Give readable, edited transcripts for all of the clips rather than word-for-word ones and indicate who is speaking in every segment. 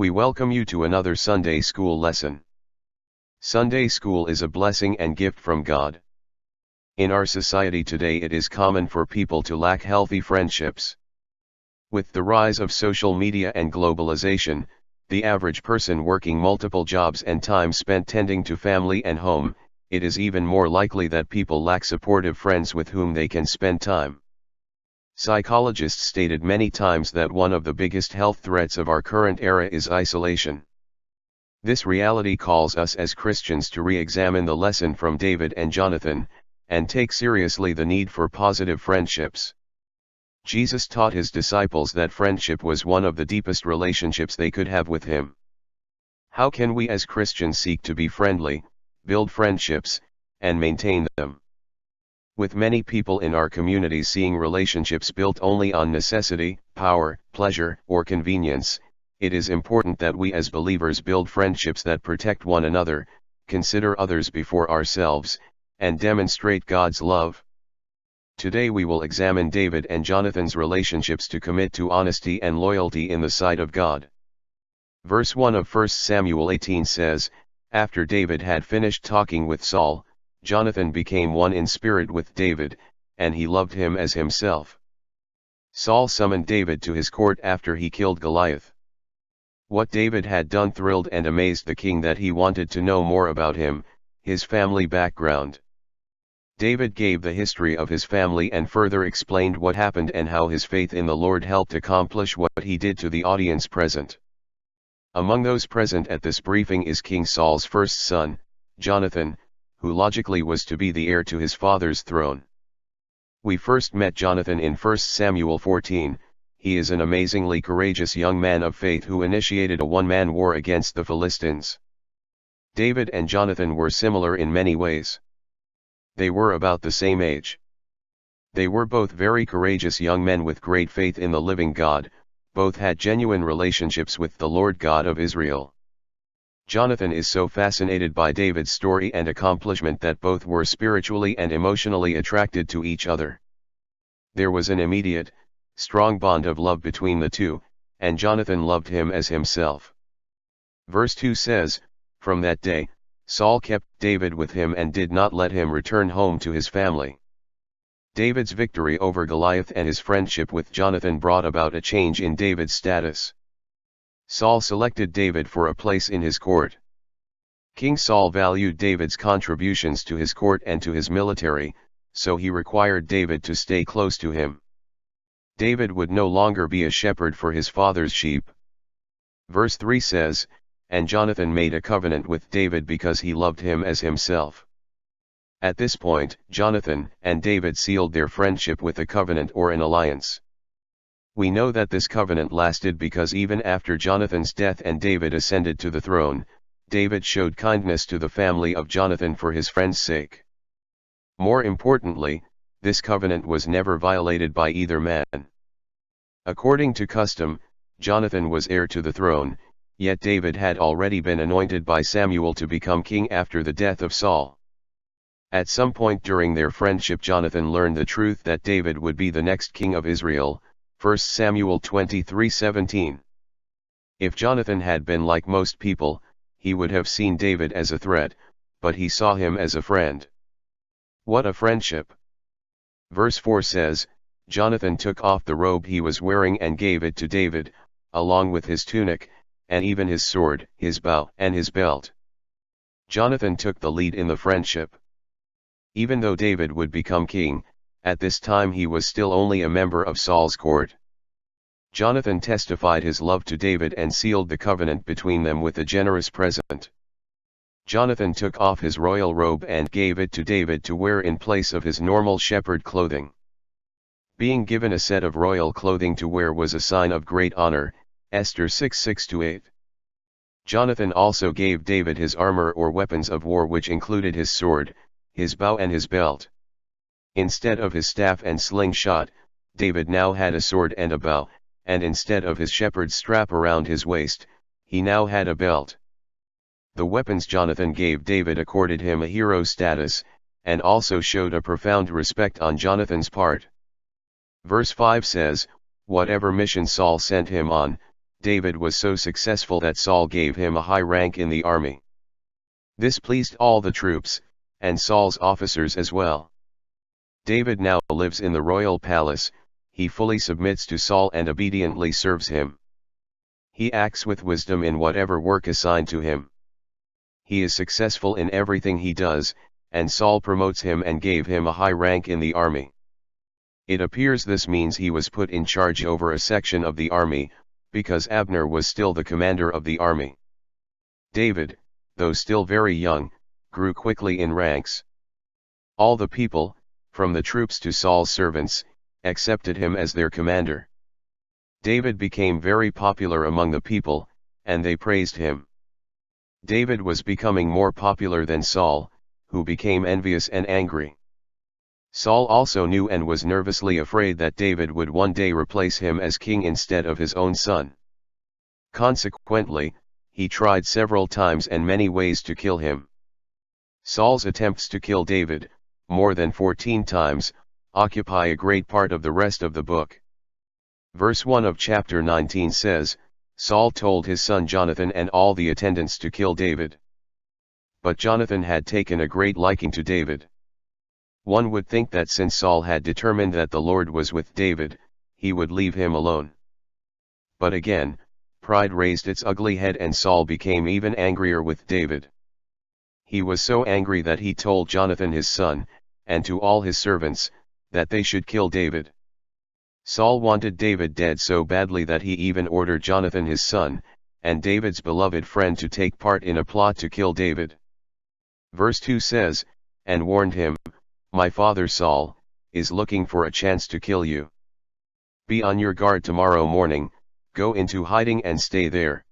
Speaker 1: We welcome you to another Sunday School lesson. Sunday School is a blessing and gift from God. In our society today, it is common for people to lack healthy friendships. With the rise of social media and globalization, the average person working multiple jobs and time spent tending to family and home, it is even more likely that people lack supportive friends with whom they can spend time. Psychologists stated many times that one of the biggest health threats of our current era is isolation. This reality calls us as Christians to re-examine the lesson from David and Jonathan, and take seriously the need for positive friendships. Jesus taught his disciples that friendship was one of the deepest relationships they could have with him. How can we as Christians seek to be friendly, build friendships, and maintain them? With many people in our communities seeing relationships built only on necessity, power, pleasure, or convenience, it is important that we as believers build friendships that protect one another, consider others before ourselves, and demonstrate God's love. Today we will examine David and Jonathan's relationships to commit to honesty and loyalty in the sight of God. Verse 1 of 1 Samuel 18 says, "After David had finished talking with Saul, Jonathan became one in spirit with David, and he loved him as himself." Saul summoned David to his court after he killed Goliath. What David had done thrilled and amazed the king that he wanted to know more about him, his family background. David gave the history of his family and further explained what happened and how his faith in the Lord helped accomplish what he did to the audience present. Among those present at this briefing is King Saul's first son, Jonathan, who logically was to be the heir to his father's throne. We first met Jonathan in 1 Samuel 14, he is an amazingly courageous young man of faith who initiated a one-man war against the Philistines. David and Jonathan were similar in many ways. They were about the same age. They were both very courageous young men with great faith in the living God, both had genuine relationships with the Lord God of Israel. Jonathan is so fascinated by David's story and accomplishment that both were spiritually and emotionally attracted to each other. There was an immediate, strong bond of love between the two, and Jonathan loved him as himself. Verse 2 says, "From that day, Saul kept David with him and did not let him return home to his family." David's victory over Goliath and his friendship with Jonathan brought about a change in David's status. Saul selected David for a place in his court. King Saul valued David's contributions to his court and to his military, so he required David to stay close to him. David would no longer be a shepherd for his father's sheep. Verse 3 says, "And Jonathan made a covenant with David because he loved him as himself." At this point, Jonathan and David sealed their friendship with a covenant or an alliance. We know that this covenant lasted because even after Jonathan's death and David ascended to the throne, David showed kindness to the family of Jonathan for his friend's sake. More importantly, this covenant was never violated by either man. According to custom, Jonathan was heir to the throne, yet David had already been anointed by Samuel to become king after the death of Saul. At some point during their friendship, Jonathan learned the truth that David would be the next king of Israel, 1 Samuel 23:17. If Jonathan had been like most people, he would have seen David as a threat, but he saw him as a friend. What a friendship! Verse 4 says, "Jonathan took off the robe he was wearing and gave it to David, along with his tunic, and even his sword, his bow, and his belt." Jonathan took the lead in the friendship. Even though David would become king, at this time he was still only a member of Saul's court. Jonathan testified his love to David and sealed the covenant between them with a generous present. Jonathan took off his royal robe and gave it to David to wear in place of his normal shepherd clothing. Being given a set of royal clothing to wear was a sign of great honor, Esther 6:6-8. Jonathan also gave David his armor or weapons of war, which included his sword, his bow and his belt. Instead of his staff and slingshot, David now had a sword and a bow, and instead of his shepherd's strap around his waist, he now had a belt. The weapons Jonathan gave David accorded him a hero status, and also showed a profound respect on Jonathan's part. Verse 5 says, "Whatever mission Saul sent him on, David was so successful that Saul gave him a high rank in the army. This pleased all the troops, and Saul's officers as well. David now lives in the royal palace. He fully submits to Saul and obediently serves him. He acts with wisdom in whatever work assigned to him. He is successful in everything he does, and Saul promotes him and gave him a high rank in the army. It appears this means he was put in charge over a section of the army, because Abner was still the commander of the army. David, though still very young, grew quickly in ranks. All the people, from the troops to Saul's servants, accepted him as their commander. David became very popular among the people, and they praised him. David was becoming more popular than Saul, who became envious and angry. Saul also knew and was nervously afraid that David would one day replace him as king instead of his own son. Consequently, he tried several times and many ways to kill him. Saul's attempts to kill David, more than 14 times, occupy a great part of the rest of the book. Verse 1 of chapter 19 says, Saul told his son Jonathan and all the attendants to kill David. But Jonathan had taken a great liking to David. One would think that since Saul had determined that the Lord was with David, he would leave him alone. But again, pride raised its ugly head and Saul became even angrier with David. He was so angry that he told Jonathan his son, and to all his servants, that they should kill David. Saul wanted David dead so badly that he even ordered Jonathan his son, and David's beloved friend to take part in a plot to kill David. Verse 2 says, and warned him, my father Saul is looking for a chance to kill you. Be on your guard tomorrow morning, go into hiding and stay there.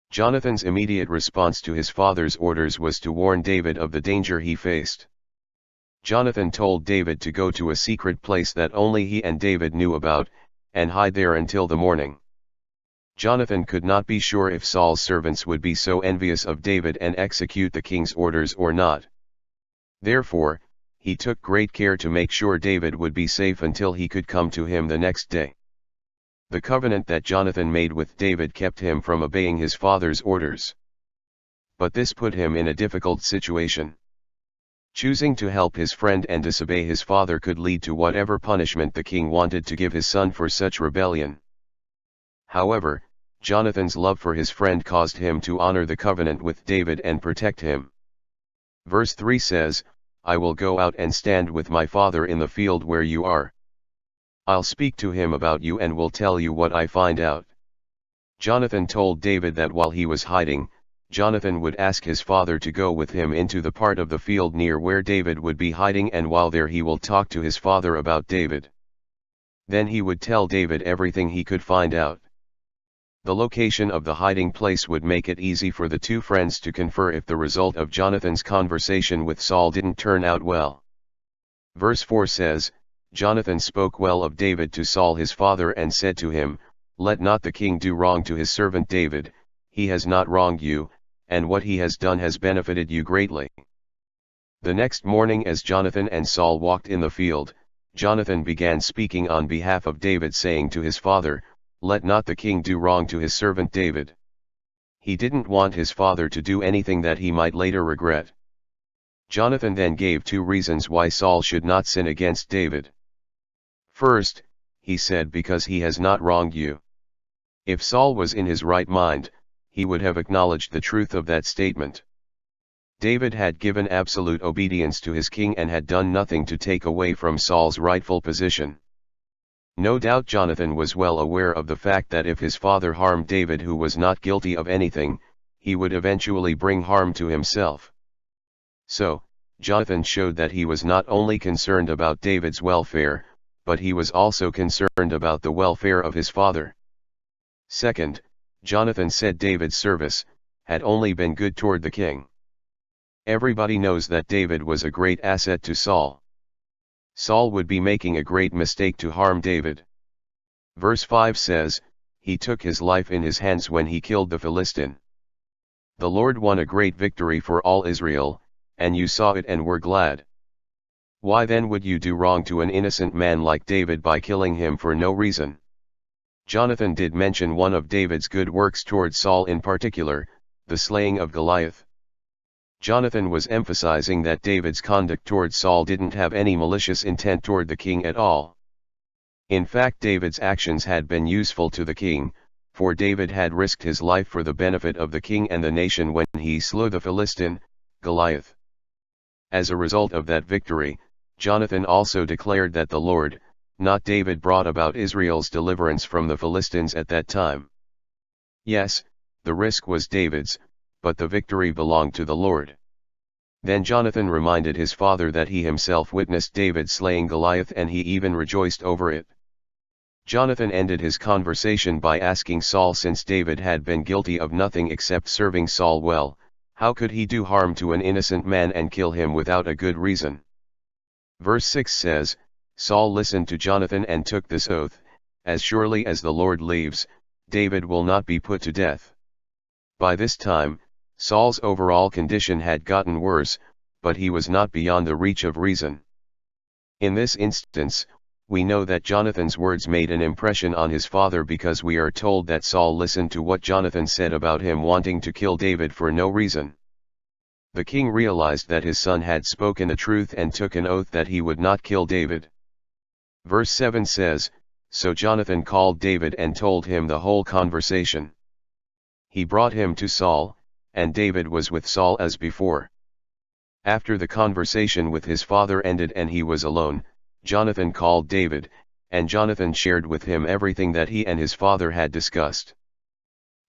Speaker 1: Jonathan's immediate response to his father's orders was to warn David of the danger he faced. Jonathan told David to go to a secret place that only he and David knew about, and hide there until the morning. Jonathan could not be sure if Saul's servants would be so envious of David and execute the king's orders or not. Therefore, he took great care to make sure David would be safe until he could come to him the next day. The covenant that Jonathan made with David kept him from obeying his father's orders. But this put him in a difficult situation. Choosing to help his friend and disobey his father could lead to whatever punishment the king wanted to give his son for such rebellion. However, Jonathan's love for his friend caused him to honor the covenant with David and protect him. Verse 3 says, I will go out and stand with my father in the field where you are. I'll speak to him about you and will tell you what I find out. Jonathan told David that while he was hiding, Jonathan would ask his father to go with him into the part of the field near where David would be hiding, and while there he will talk to his father about David. Then he would tell David everything he could find out. The location of the hiding place would make it easy for the two friends to confer if the result of Jonathan's conversation with Saul didn't turn out well. Verse 4 says, Jonathan spoke well of David to Saul his father and said to him, let not the king do wrong to his servant David, he has not wronged you, and what he has done has benefited you greatly. The next morning as Jonathan and Saul walked in the field, Jonathan began speaking on behalf of David, saying to his father, let not the king do wrong to his servant David. He didn't want his father to do anything that he might later regret. Jonathan then gave two reasons why Saul should not sin against David. First, he said, because he has not wronged you. If Saul was in his right mind, he would have acknowledged the truth of that statement. David had given absolute obedience to his king and had done nothing to take away from Saul's rightful position. No doubt Jonathan was well aware of the fact that if his father harmed David, who was not guilty of anything, he would eventually bring harm to himself. So, Jonathan showed that he was not only concerned about David's welfare, but he was also concerned about the welfare of his father. Second, Jonathan said David's service had only been good toward the king. Everybody knows that David was a great asset to Saul. Saul would be making a great mistake to harm David. Verse 5 says, he took his life in his hands when he killed the Philistine. The Lord won a great victory for all Israel, and you saw it and were glad. Why then would you do wrong to an innocent man like David by killing him for no reason? Jonathan did mention one of David's good works towards Saul in particular, the slaying of Goliath. Jonathan was emphasizing that David's conduct towards Saul didn't have any malicious intent toward the king at all. In fact, David's actions had been useful to the king, for David had risked his life for the benefit of the king and the nation when he slew the Philistine, Goliath. As a result of that victory, Jonathan also declared that the Lord, not David, brought about Israel's deliverance from the Philistines at that time. Yes, the risk was David's, but the victory belonged to the Lord. Then Jonathan reminded his father that he himself witnessed David slaying Goliath and he even rejoiced over it. Jonathan ended his conversation by asking Saul, since David had been guilty of nothing except serving Saul well, how could he do harm to an innocent man and kill him without a good reason? Verse 6 says, Saul listened to Jonathan and took this oath, as surely as the Lord lives, David will not be put to death. By this time, Saul's overall condition had gotten worse, but he was not beyond the reach of reason. In this instance, we know that Jonathan's words made an impression on his father, because we are told that Saul listened to what Jonathan said about him wanting to kill David for no reason. The king realized that his son had spoken the truth and took an oath that he would not kill David. Verse 7 says, So Jonathan called David and told him the whole conversation. He brought him to Saul, and David was with Saul as before. After the conversation with his father ended and he was alone, Jonathan called David, and Jonathan shared with him everything that he and his father had discussed.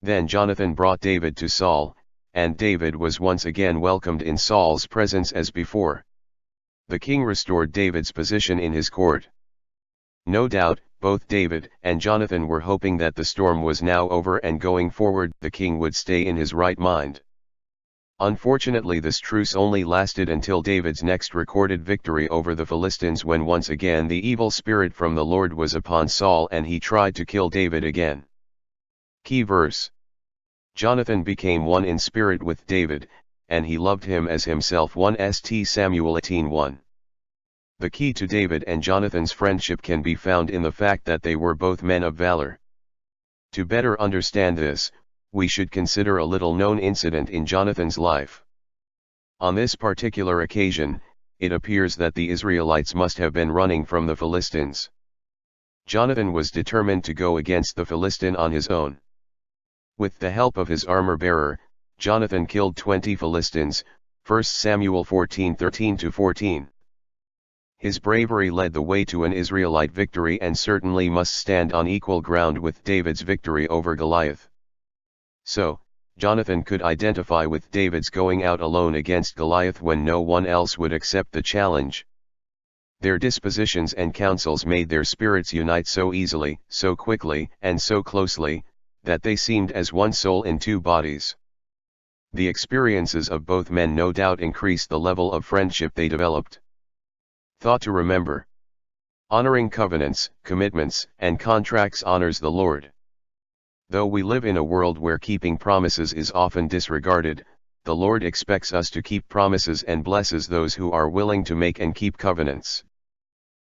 Speaker 1: Then Jonathan brought David to Saul, and David was once again welcomed in Saul's presence as before. The king restored David's position in his court. No doubt, both David and Jonathan were hoping that the storm was now over and going forward the king would stay in his right mind. Unfortunately, this truce only lasted until David's next recorded victory over the Philistines, when once again the evil spirit from the Lord was upon Saul and he tried to kill David again. Key verse. Jonathan became one in spirit with David, and he loved him as himself. 1 Samuel 18:1. The key to David and Jonathan's friendship can be found in the fact that they were both men of valor. To better understand this, we should consider a little-known incident in Jonathan's life. On this particular occasion, it appears that the Israelites must have been running from the Philistines. Jonathan was determined to go against the Philistine on his own. With the help of his armor-bearer, Jonathan killed 20 Philistines, 1 Samuel 14:13-14. His bravery led the way to an Israelite victory and certainly must stand on equal ground with David's victory over Goliath. So, Jonathan could identify with David's going out alone against Goliath when no one else would accept the challenge. Their dispositions and counsels made their spirits unite so easily, so quickly, and so closely, that they seemed as one soul in two bodies. The experiences of both men no doubt increased the level of friendship they developed. Thought to remember: honoring covenants, commitments, and contracts honors the Lord. Though we live in a world where keeping promises is often disregarded, the Lord expects us to keep promises and blesses those who are willing to make and keep covenants.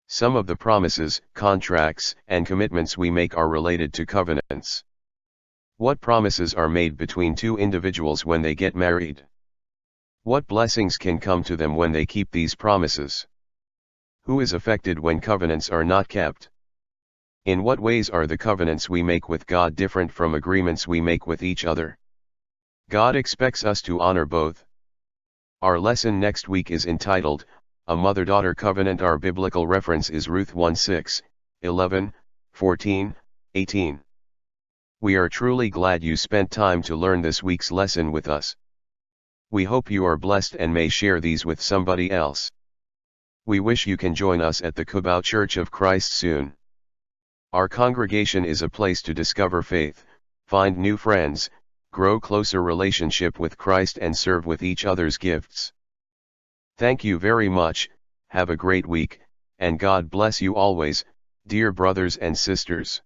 Speaker 1: Some of the promises, contracts, and commitments we make are related to covenants. What promises are made between two individuals when they get married? What blessings can come to them when they keep these promises? Who is affected when covenants are not kept? In what ways are the covenants we make with God different from agreements we make with each other? God expects us to honor both. Our lesson next week is entitled, A Mother-Daughter Covenant. Our biblical reference is Ruth 1:6, 11, 14, 18. We are truly glad you spent time to learn this week's lesson with us. We hope you are blessed and may share these with somebody else. We wish you can join us at the Cubao Church of Christ soon. Our congregation is a place to discover faith, find new friends, grow closer relationship with Christ and serve with each other's gifts. Thank you very much, have a great week, and God bless you always, dear brothers and sisters.